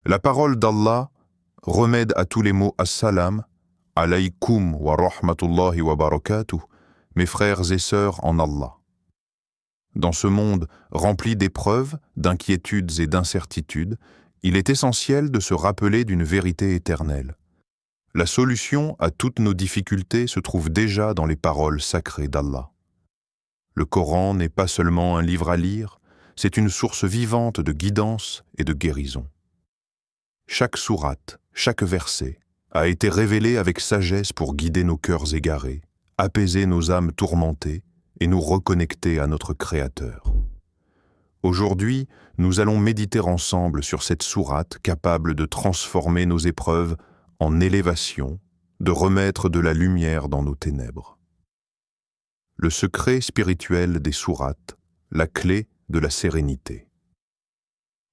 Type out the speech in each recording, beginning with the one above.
La parole d'Allah, remède à tous les maux As-salam, alaykum wa rahmatullahi wa barakatuh, mes frères et sœurs en Allah. Dans ce monde rempli d'épreuves, d'inquiétudes et d'incertitudes, il est essentiel de se rappeler d'une vérité éternelle. La solution à toutes nos difficultés se trouve déjà dans les paroles sacrées d'Allah. Le Coran n'est pas seulement un livre à lire, c'est une source vivante de guidance et de guérison. Chaque sourate, chaque verset a été révélé avec sagesse pour guider nos cœurs égarés, apaiser nos âmes tourmentées et nous reconnecter à notre Créateur. Aujourd'hui, nous allons méditer ensemble sur cette sourate capable de transformer nos épreuves en élévation, de remettre de la lumière dans nos ténèbres. Le secret spirituel des sourates, la clé de la sérénité.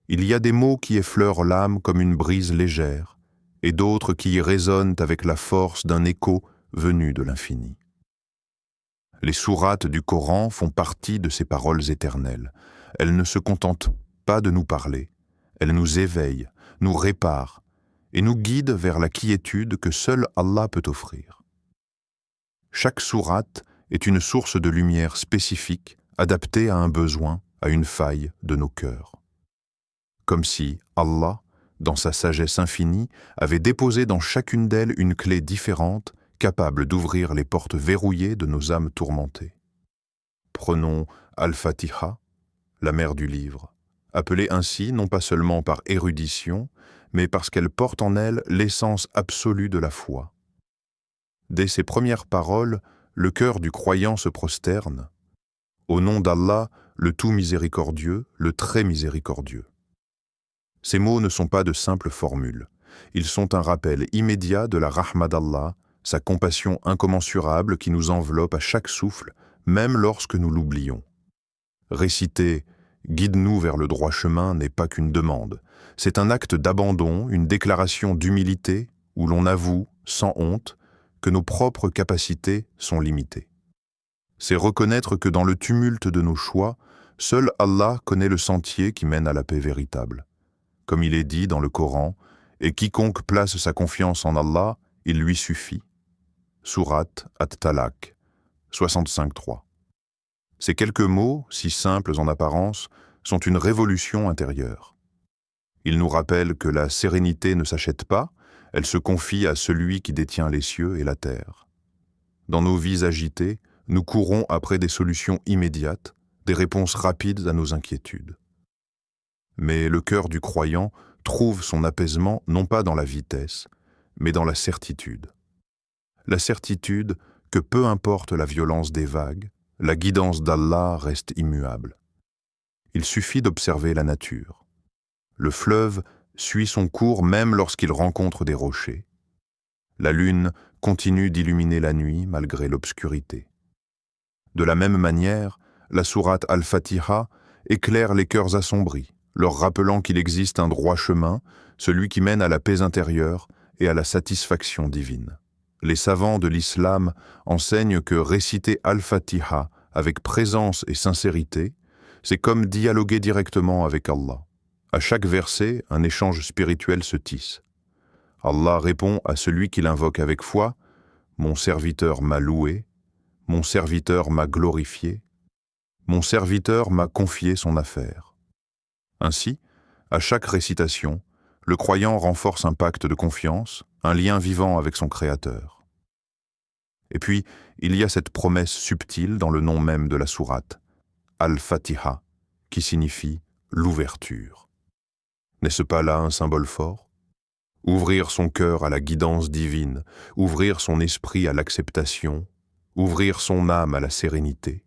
Il y a des mots qui effleurent l'âme comme une brise légère, et d'autres qui y résonnent avec la force d'un écho venu de l'infini. Les sourates du Coran font partie de ces paroles éternelles. Elles ne se contentent pas de nous parler, elles nous éveillent, nous réparent, et nous guident vers la quiétude que seul Allah peut offrir. Chaque sourate est une source de lumière spécifique, adaptée à un besoin, à une faille de nos cœurs. Comme si Allah, dans sa sagesse infinie, avait déposé dans chacune d'elles une clé différente, capable d'ouvrir les portes verrouillées de nos âmes tourmentées. Prenons Al-Fatiha, la mère du livre, appelée ainsi non pas seulement par érudition, mais parce qu'elle porte en elle l'essence absolue de la foi. Dès ses premières paroles, le cœur du croyant se prosterne. Au nom d'Allah, le tout miséricordieux, le très miséricordieux. Ces mots ne sont pas de simples formules. Ils sont un rappel immédiat de la rahma d'Allah, sa compassion incommensurable qui nous enveloppe à chaque souffle, même lorsque nous l'oublions. Réciter « Guide-nous vers le droit chemin » n'est pas qu'une demande. C'est un acte d'abandon, une déclaration d'humilité où l'on avoue, sans honte, que nos propres capacités sont limitées. C'est reconnaître que dans le tumulte de nos choix, seul Allah connaît le sentier qui mène à la paix véritable. Comme il est dit dans le Coran, « Et quiconque place sa confiance en Allah, il lui suffit. » Sourate At-Talaq, 65.3. Ces quelques mots, si simples en apparence, sont une révolution intérieure. Ils nous rappellent que la sérénité ne s'achète pas, elle se confie à celui qui détient les cieux et la terre. Dans nos vies agitées, nous courons après des solutions immédiates, des réponses rapides à nos inquiétudes. Mais le cœur du croyant trouve son apaisement non pas dans la vitesse, mais dans la certitude. La certitude que peu importe la violence des vagues, la guidance d'Allah reste immuable. Il suffit d'observer la nature. Le fleuve suit son cours même lorsqu'il rencontre des rochers. La lune continue d'illuminer la nuit malgré l'obscurité. De la même manière, la sourate Al-Fatiha éclaire les cœurs assombris, leur rappelant qu'il existe un droit chemin, celui qui mène à la paix intérieure et à la satisfaction divine. Les savants de l'islam enseignent que réciter Al-Fatiha avec présence et sincérité, c'est comme dialoguer directement avec Allah. À chaque verset, un échange spirituel se tisse. Allah répond à celui qui l'invoque avec foi, « Mon serviteur m'a loué, mon serviteur m'a glorifié, mon serviteur m'a confié son affaire. » Ainsi, à chaque récitation, le croyant renforce un pacte de confiance, un lien vivant avec son Créateur. Et puis, il y a cette promesse subtile dans le nom même de la sourate, Al-Fatiha, qui signifie l'ouverture. N'est-ce pas là un symbole fort? Ouvrir son cœur à la guidance divine, ouvrir son esprit à l'acceptation, ouvrir son âme à la sérénité.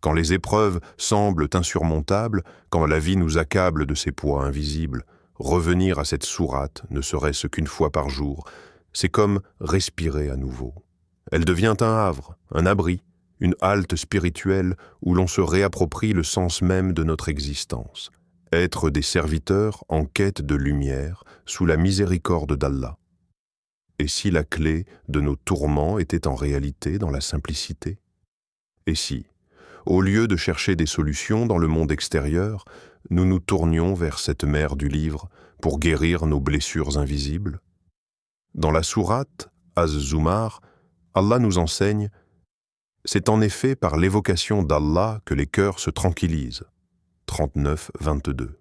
Quand les épreuves semblent insurmontables, quand la vie nous accable de ses poids invisibles, revenir à cette sourate, ne serait-ce qu'une fois par jour, c'est comme respirer à nouveau. Elle devient un havre, un abri, une halte spirituelle où l'on se réapproprie le sens même de notre existence. Être des serviteurs en quête de lumière sous la miséricorde d'Allah. Et si la clé de nos tourments était en réalité dans la simplicité? Et si, Au lieu de chercher des solutions dans le monde extérieur, nous nous tournions vers cette mer du livre pour guérir nos blessures invisibles. Dans la sourate Az-Zumar, Allah nous enseigne « C'est en effet par l'évocation d'Allah que les cœurs se tranquillisent » 39-22.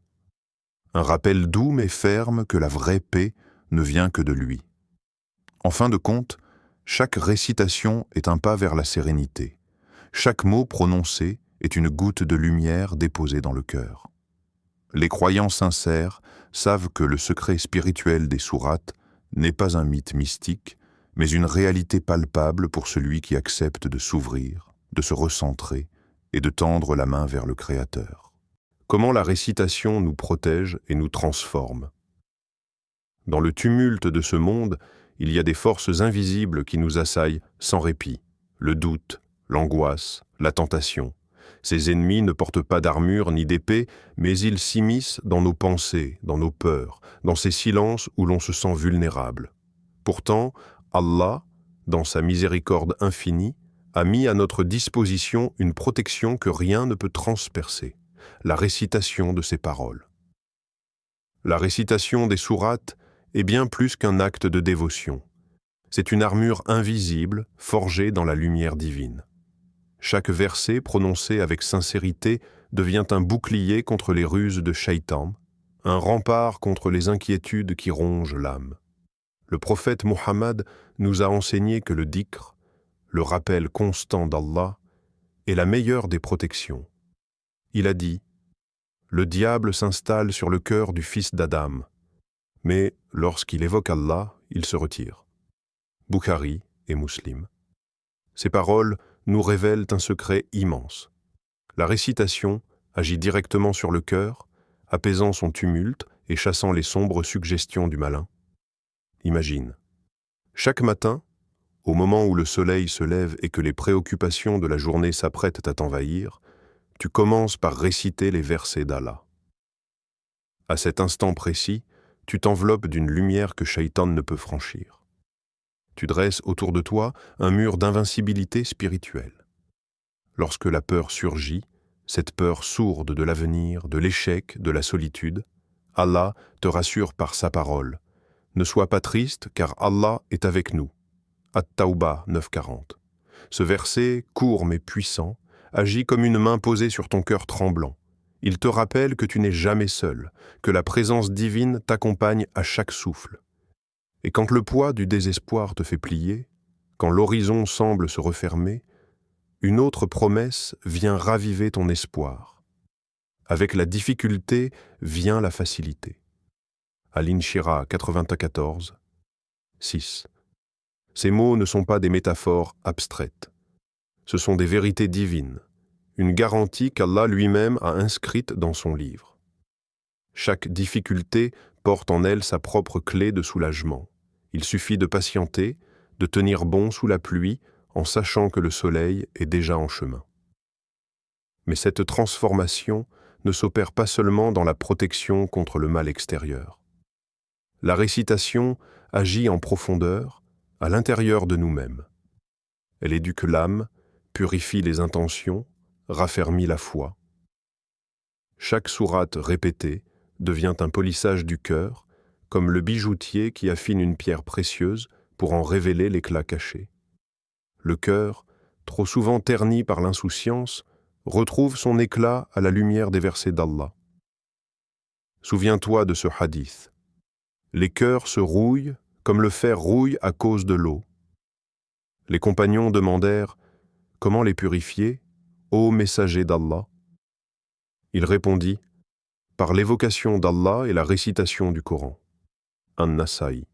Un rappel doux mais ferme que la vraie paix ne vient que de lui. En fin de compte, chaque récitation est un pas vers la sérénité. Chaque mot prononcé est une goutte de lumière déposée dans le cœur. Les croyants sincères savent que le secret spirituel des sourates n'est pas un mythe mystique, mais une réalité palpable pour celui qui accepte de s'ouvrir, de se recentrer et de tendre la main vers le Créateur. Comment la récitation nous protège et nous transforme. Dans le tumulte de ce monde, il y a des forces invisibles qui nous assaillent sans répit. Le doute, l'angoisse, la tentation. Ces ennemis ne portent pas d'armure ni d'épée, mais ils s'immiscent dans nos pensées, dans nos peurs, dans ces silences où l'on se sent vulnérable. Pourtant, Allah, dans sa miséricorde infinie, a mis à notre disposition une protection que rien ne peut transpercer, la récitation de ses paroles. La récitation des sourates est bien plus qu'un acte de dévotion. C'est une armure invisible, forgée dans la lumière divine. Chaque verset prononcé avec sincérité devient un bouclier contre les ruses de Shaitan, un rempart contre les inquiétudes qui rongent l'âme. Le prophète Muhammad nous a enseigné que le dhikr, le rappel constant d'Allah, est la meilleure des protections. Il a dit « Le diable s'installe sur le cœur du fils d'Adam, mais lorsqu'il évoque Allah, il se retire. » Bukhari et Muslim. Ces paroles nous révèlent un secret immense. La récitation agit directement sur le cœur, apaisant son tumulte et chassant les sombres suggestions du malin. Imagine. Chaque matin, au moment où le soleil se lève et que les préoccupations de la journée s'apprêtent à t'envahir, tu commences par réciter les versets d'Allah. À cet instant précis, tu t'enveloppes d'une lumière que Shaitan ne peut franchir. Tu dresses autour de toi un mur d'invincibilité spirituelle. Lorsque la peur surgit, cette peur sourde de l'avenir, de l'échec, de la solitude, Allah te rassure par sa parole. Ne sois pas triste, car Allah est avec nous. At-Tawbah 9:40. Ce verset, court mais puissant, agit comme une main posée sur ton cœur tremblant. Il te rappelle que tu n'es jamais seul, que la présence divine t'accompagne à chaque souffle. Et quand le poids du désespoir te fait plier, quand l'horizon semble se refermer, une autre promesse vient raviver ton espoir. Avec la difficulté vient la facilité. Al-Inshirah 94, 6. Ces mots ne sont pas des métaphores abstraites. Ce sont des vérités divines, une garantie qu'Allah lui-même a inscrite dans son livre. Chaque difficulté porte en elle sa propre clé de soulagement. Il suffit de patienter, de tenir bon sous la pluie, en sachant que le soleil est déjà en chemin. Mais cette transformation ne s'opère pas seulement dans la protection contre le mal extérieur. La récitation agit en profondeur, à l'intérieur de nous-mêmes. Elle éduque l'âme, purifie les intentions, raffermit la foi. Chaque sourate répétée devient un polissage du cœur, comme le bijoutier qui affine une pierre précieuse pour en révéler l'éclat caché. Le cœur, trop souvent terni par l'insouciance, retrouve son éclat à la lumière des versets d'Allah. Souviens-toi de ce hadith. Les cœurs se rouillent comme le fer rouille à cause de l'eau. Les compagnons demandèrent « Comment les purifier, ô messager d'Allah ?» Il répondit « Par l'évocation d'Allah et la récitation du Coran. » An-Nasa'i.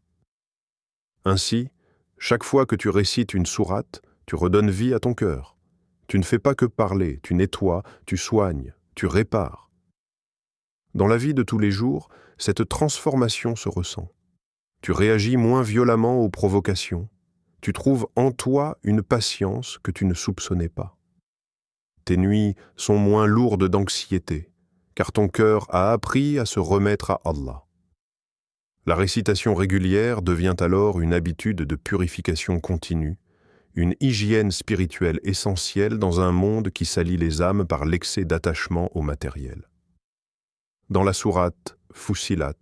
Ainsi, chaque fois que tu récites une sourate, tu redonnes vie à ton cœur. Tu ne fais pas que parler, tu nettoies, tu soignes, tu répares. Dans la vie de tous les jours, cette transformation se ressent. Tu réagis moins violemment aux provocations. Tu trouves en toi une patience que tu ne soupçonnais pas. Tes nuits sont moins lourdes d'anxiété, car ton cœur a appris à se remettre à Allah. La récitation régulière devient alors une habitude de purification continue, une hygiène spirituelle essentielle dans un monde qui salit les âmes par l'excès d'attachement au matériel. Dans la sourate Fussilat,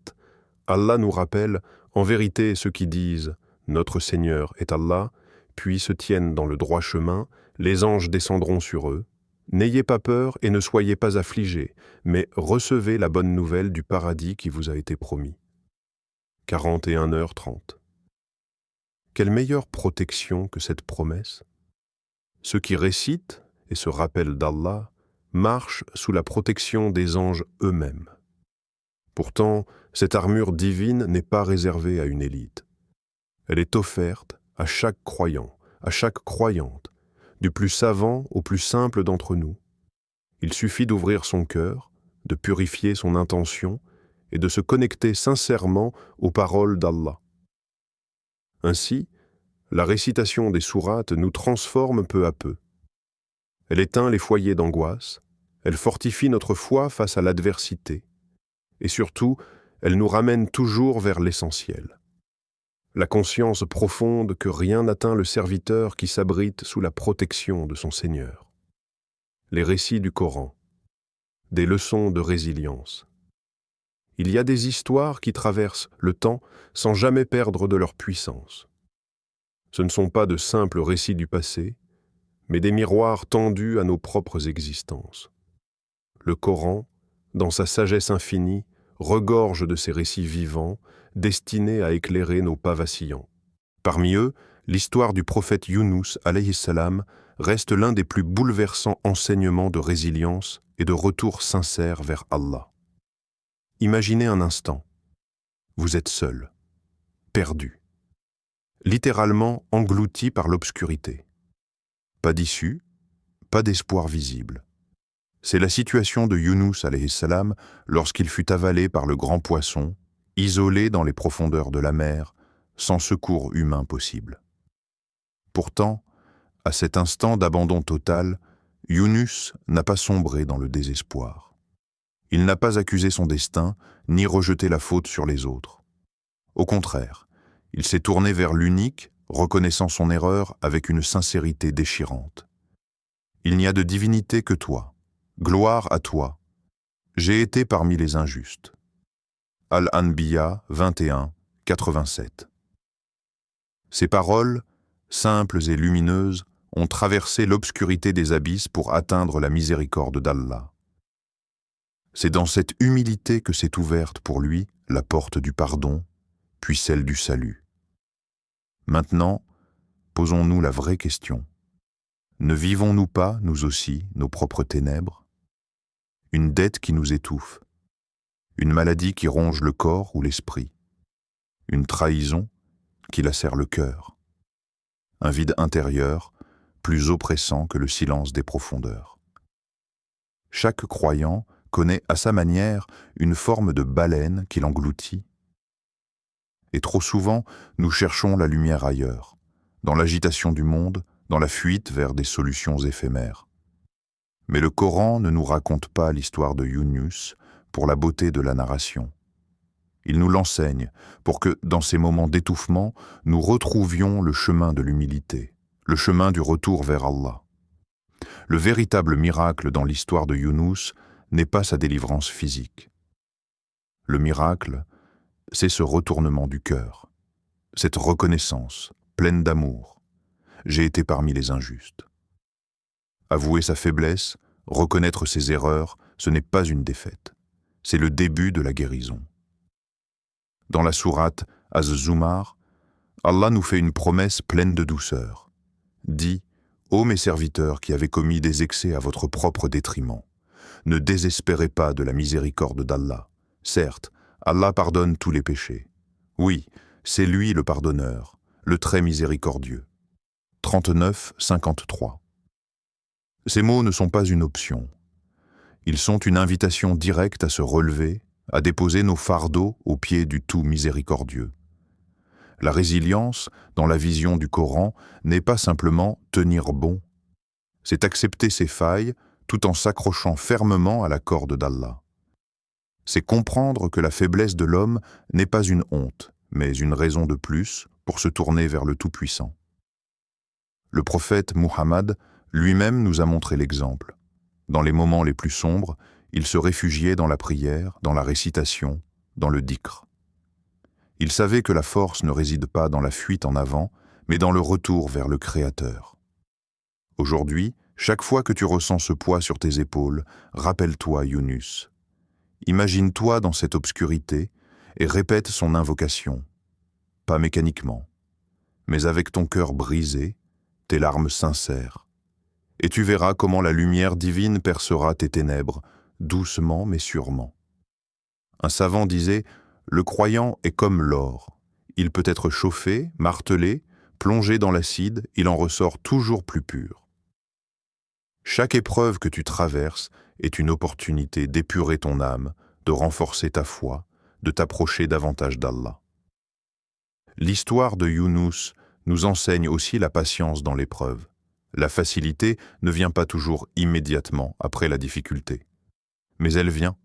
Allah nous rappelle en vérité ceux qui disent « Notre Seigneur est Allah », puis se tiennent dans le droit chemin, les anges descendront sur eux. N'ayez pas peur et ne soyez pas affligés, mais recevez la bonne nouvelle du paradis qui vous a été promis. 41h30. Quelle meilleure protection que cette promesse? Ceux qui récitent et se rappellent d'Allah marchent sous la protection des anges eux-mêmes. Pourtant, cette armure divine n'est pas réservée à une élite. Elle est offerte à chaque croyant, à chaque croyante, du plus savant au plus simple d'entre nous. Il suffit d'ouvrir son cœur, de purifier son intention et de se connecter sincèrement aux paroles d'Allah. Ainsi, la récitation des sourates nous transforme peu à peu. Elle éteint les foyers d'angoisse, elle fortifie notre foi face à l'adversité, et surtout, elle nous ramène toujours vers l'essentiel. La conscience profonde que rien n'atteint le serviteur qui s'abrite sous la protection de son Seigneur. Les récits du Coran, des leçons de résilience. Il y a des histoires qui traversent le temps sans jamais perdre de leur puissance. Ce ne sont pas de simples récits du passé, mais des miroirs tendus à nos propres existences. Le Coran, dans sa sagesse infinie, regorge de ces récits vivants, destinés à éclairer nos pas vacillants. Parmi eux, l'histoire du prophète Younous, alayhi salam, reste l'un des plus bouleversants enseignements de résilience et de retour sincère vers Allah. Imaginez un instant, vous êtes seul, perdu, littéralement englouti par l'obscurité. Pas d'issue, pas d'espoir visible. C'est la situation de Younous alayhi salam lorsqu'il fut avalé par le grand poisson, isolé dans les profondeurs de la mer, sans secours humain possible. Pourtant, à cet instant d'abandon total, Younous n'a pas sombré dans le désespoir. Il n'a pas accusé son destin, ni rejeté la faute sur les autres. Au contraire, il s'est tourné vers l'unique, reconnaissant son erreur avec une sincérité déchirante. Il n'y a de divinité que toi. Gloire à toi. J'ai été parmi les injustes. Al-Anbiya 21, 87. Ces paroles, simples et lumineuses, ont traversé l'obscurité des abysses pour atteindre la miséricorde d'Allah. C'est dans cette humilité que s'est ouverte pour lui la porte du pardon, puis celle du salut. Maintenant, posons-nous la vraie question. Ne vivons-nous pas, nous aussi, nos propres ténèbres? Une dette qui nous étouffe, une maladie qui ronge le corps ou l'esprit, une trahison qui lacère le cœur, un vide intérieur plus oppressant que le silence des profondeurs. Chaque croyant connaît à sa manière une forme de baleine qui l'engloutit. Et trop souvent, nous cherchons la lumière ailleurs, dans l'agitation du monde, dans la fuite vers des solutions éphémères. Mais le Coran ne nous raconte pas l'histoire de Younous pour la beauté de la narration. Il nous l'enseigne pour que, dans ces moments d'étouffement, nous retrouvions le chemin de l'humilité, le chemin du retour vers Allah. Le véritable miracle dans l'histoire de Younous n'est pas sa délivrance physique. Le miracle, c'est ce retournement du cœur, cette reconnaissance pleine d'amour. J'ai été parmi les injustes. Avouer sa faiblesse, reconnaître ses erreurs, ce n'est pas une défaite. C'est le début de la guérison. Dans la sourate Az-Zumar, Allah nous fait une promesse pleine de douceur. Dit « Ô mes serviteurs qui avez commis des excès à votre propre détriment, ne désespérez pas de la miséricorde d'Allah. Certes, Allah pardonne tous les péchés. Oui, c'est lui le pardonneur, le très miséricordieux. » 39-53. Ces mots ne sont pas une option. Ils sont une invitation directe à se relever, à déposer nos fardeaux aux pieds du tout miséricordieux. La résilience, dans la vision du Coran, n'est pas simplement tenir bon. C'est accepter ses failles tout en s'accrochant fermement à la corde d'Allah. C'est comprendre que la faiblesse de l'homme n'est pas une honte, mais une raison de plus pour se tourner vers le Tout-Puissant. Le prophète Muhammad lui-même nous a montré l'exemple. Dans les moments les plus sombres, il se réfugiait dans la prière, dans la récitation, dans le dhikr. Il savait que la force ne réside pas dans la fuite en avant, mais dans le retour vers le Créateur. Aujourd'hui, chaque fois que tu ressens ce poids sur tes épaules, rappelle-toi Younus. Imagine-toi dans cette obscurité et répète son invocation, pas mécaniquement, mais avec ton cœur brisé, tes larmes sincères. Et tu verras comment la lumière divine percera tes ténèbres, doucement mais sûrement. Un savant disait « Le croyant est comme l'or. Il peut être chauffé, martelé, plongé dans l'acide, il en ressort toujours plus pur. » Chaque épreuve que tu traverses est une opportunité d'épurer ton âme, de renforcer ta foi, de t'approcher davantage d'Allah. L'histoire de Younus nous enseigne aussi la patience dans l'épreuve. La facilité ne vient pas toujours immédiatement après la difficulté. Mais elle vient.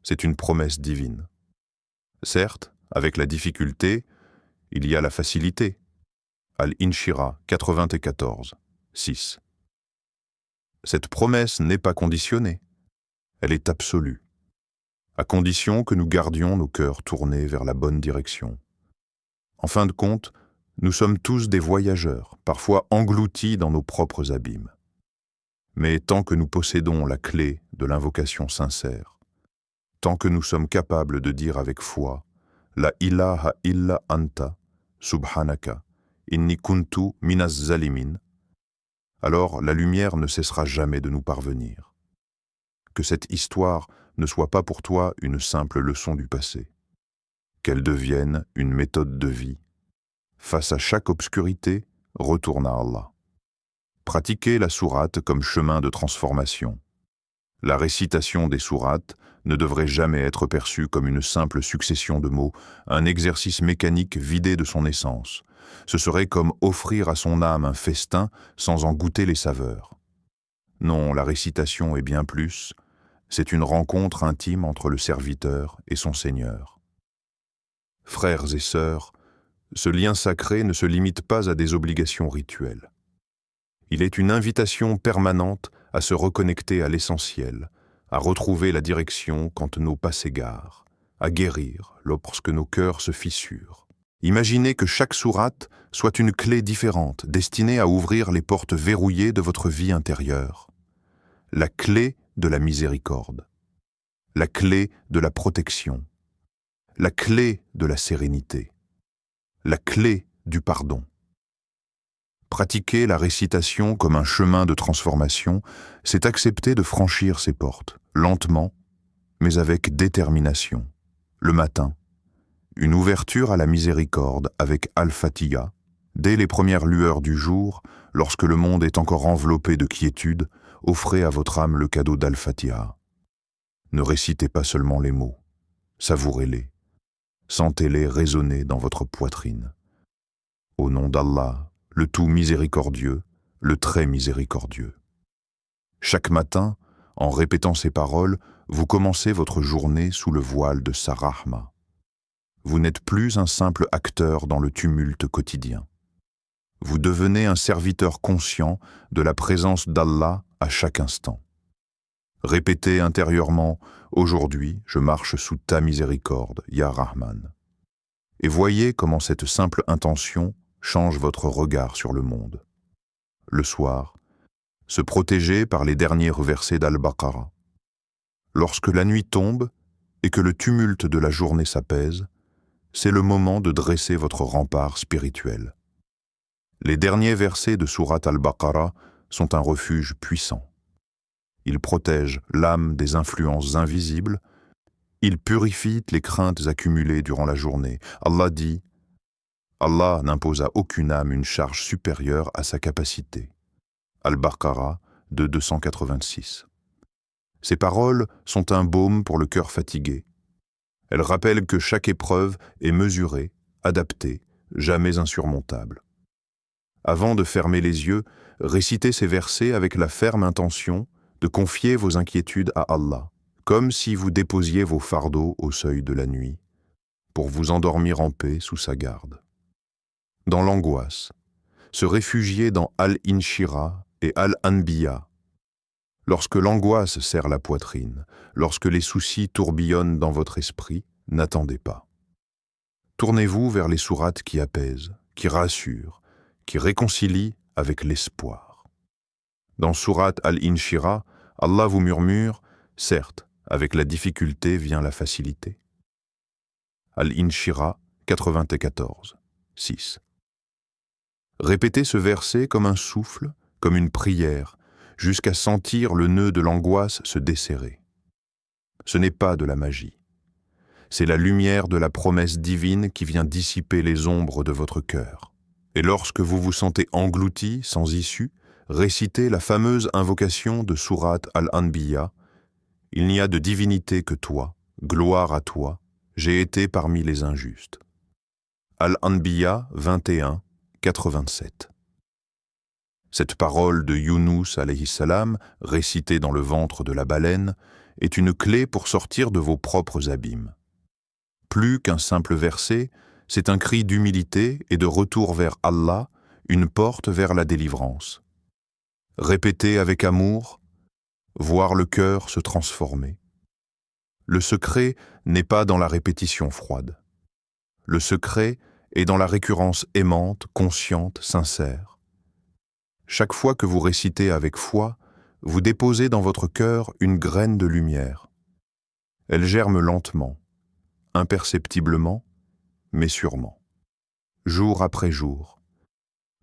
C'est une promesse divine. Certes, avec la difficulté, il y a la facilité. Al-Inshira 94, 6. Cette promesse n'est pas conditionnée. Elle est absolue, à condition que nous gardions nos cœurs tournés vers la bonne direction. En fin de compte, nous sommes tous des voyageurs, parfois engloutis dans nos propres abîmes. Mais tant que nous possédons la clé de l'invocation sincère, tant que nous sommes capables de dire avec foi « La ilaha illa anta, subhanaka, inni kuntu minaz zalimin », alors la lumière ne cessera jamais de nous parvenir. Que cette histoire ne soit pas pour toi une simple leçon du passé, qu'elle devienne une méthode de vie. Face à chaque obscurité, retourne à Allah. Pratiquez la sourate comme chemin de transformation. La récitation des sourates ne devrait jamais être perçue comme une simple succession de mots, un exercice mécanique vidé de son essence. Ce serait comme offrir à son âme un festin sans en goûter les saveurs. Non, la récitation est bien plus. C'est une rencontre intime entre le serviteur et son Seigneur. Frères et sœurs, ce lien sacré ne se limite pas à des obligations rituelles. Il est une invitation permanente à se reconnecter à l'essentiel, à retrouver la direction quand nos pas s'égarent, à guérir lorsque nos cœurs se fissurent. Imaginez que chaque sourate soit une clé différente, destinée à ouvrir les portes verrouillées de votre vie intérieure. La clé de la miséricorde, la clé de la protection, la clé de la sérénité, la clé du pardon. Pratiquer la récitation comme un chemin de transformation, c'est accepter de franchir ces portes, lentement, mais avec détermination. Le matin, une ouverture à la miséricorde avec Al-Fatiha, dès les premières lueurs du jour, lorsque le monde est encore enveloppé de quiétude, offrez à votre âme le cadeau d'Al-Fatiha. Ne récitez pas seulement les mots, savourez-les, sentez-les résonner dans votre poitrine. Au nom d'Allah, le tout miséricordieux, le très miséricordieux. Chaque matin, en répétant ces paroles, vous commencez votre journée sous le voile de sa rahma. Vous n'êtes plus un simple acteur dans le tumulte quotidien. Vous devenez un serviteur conscient de la présence d'Allah à chaque instant. Répétez intérieurement « Aujourd'hui, je marche sous ta miséricorde, Ya Rahman ». Et voyez comment cette simple intention change votre regard sur le monde. Le soir, se protéger par les derniers versets d'Al-Baqarah. Lorsque la nuit tombe et que le tumulte de la journée s'apaise, c'est le moment de dresser votre rempart spirituel. Les derniers versets de Sourate Al-Baqarah sont un refuge puissant. Ils protègent l'âme des influences invisibles, ils purifient les craintes accumulées durant la journée. Allah dit « Allah n'impose à aucune âme une charge supérieure à sa capacité. » Al-Baqarah 286. Ces paroles sont un baume pour le cœur fatigué. Elles rappellent que chaque épreuve est mesurée, adaptée, jamais insurmontable. Avant de fermer les yeux, récitez ces versets avec la ferme intention de confier vos inquiétudes à Allah, comme si vous déposiez vos fardeaux au seuil de la nuit, pour vous endormir en paix sous sa garde. Dans l'angoisse, se réfugier dans Al-Inshira et Al-Anbiya. Lorsque l'angoisse serre la poitrine, lorsque les soucis tourbillonnent dans votre esprit, n'attendez pas. Tournez-vous vers les sourates qui apaisent, qui rassurent, qui réconcilient avec l'espoir. Dans sourate Al-Inshira, Allah vous murmure, certes, avec la difficulté vient la facilité. Al-Inshira 94, 6. Répétez ce verset comme un souffle, comme une prière, jusqu'à sentir le nœud de l'angoisse se desserrer. Ce n'est pas de la magie. C'est la lumière de la promesse divine qui vient dissiper les ombres de votre cœur. Et lorsque vous vous sentez englouti, sans issue, récitez la fameuse invocation de sourate Al-Anbiya. Il n'y a de divinité que toi, gloire à toi, j'ai été parmi les injustes. Al-Anbiya 21, 87. Cette parole de Younous alayhi salam, récitée dans le ventre de la baleine, est une clé pour sortir de vos propres abîmes. Plus qu'un simple verset, c'est un cri d'humilité et de retour vers Allah, une porte vers la délivrance. Répétez avec amour, voir le cœur se transformer. Le secret n'est pas dans la répétition froide. Le secret est dans la récurrence aimante, consciente, sincère. Chaque fois que vous récitez avec foi, vous déposez dans votre cœur une graine de lumière. Elle germe lentement, imperceptiblement, mais sûrement. Jour après jour,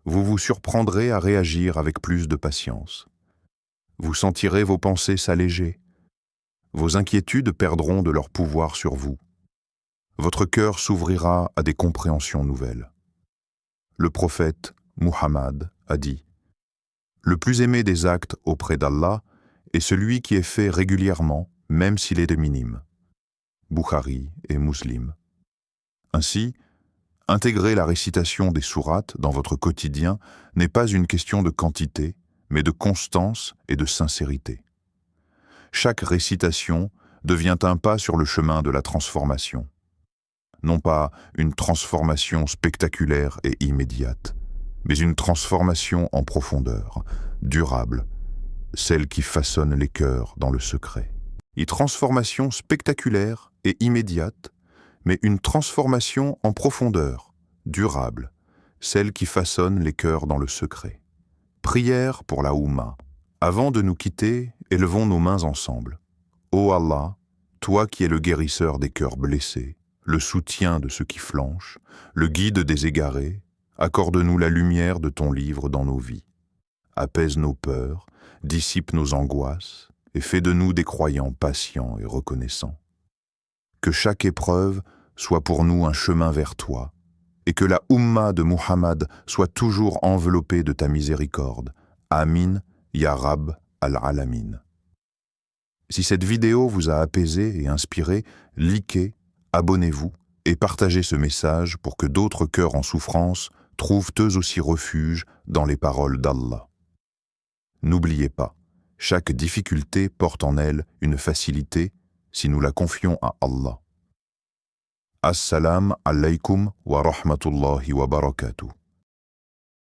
vous vous surprendrez à réagir avec plus de patience. Vous sentirez vos pensées s'alléger. Vos inquiétudes perdront de leur pouvoir sur vous. Votre cœur s'ouvrira à des compréhensions nouvelles. Le prophète Muhammad a dit: le plus aimé des actes auprès d'Allah est celui qui est fait régulièrement, même s'il est de minime. Bukhari et Muslim. Ainsi, intégrer la récitation des sourates dans votre quotidien n'est pas une question de quantité, mais de constance et de sincérité. Chaque récitation devient un pas sur le chemin de la transformation. Non pas une transformation spectaculaire et immédiate, mais une transformation en profondeur, durable, celle qui façonne les cœurs dans le secret. Une transformation spectaculaire et immédiate, mais une transformation en profondeur, durable, celle qui façonne les cœurs dans le secret. Prière pour la Oumma. Avant de nous quitter, élevons nos mains ensemble. Ô Allah, toi qui es le guérisseur des cœurs blessés, le soutien de ceux qui flanchent, le guide des égarés, accorde-nous la lumière de ton livre dans nos vies. Apaise nos peurs, dissipe nos angoisses et fais de nous des croyants patients et reconnaissants. Que chaque épreuve soit pour nous un chemin vers toi et que la Oumma de Muhammad soit toujours enveloppée de ta miséricorde. Amin, Ya Rab al-Alamin. Si cette vidéo vous a apaisé et inspiré, likez, abonnez-vous et partagez ce message pour que d'autres cœurs en souffrance trouvent eux aussi refuge dans les paroles d'Allah. N'oubliez pas, chaque difficulté porte en elle une facilité si nous la confions à Allah. Assalamu alaykum wa rahmatullahi wa barakatuh.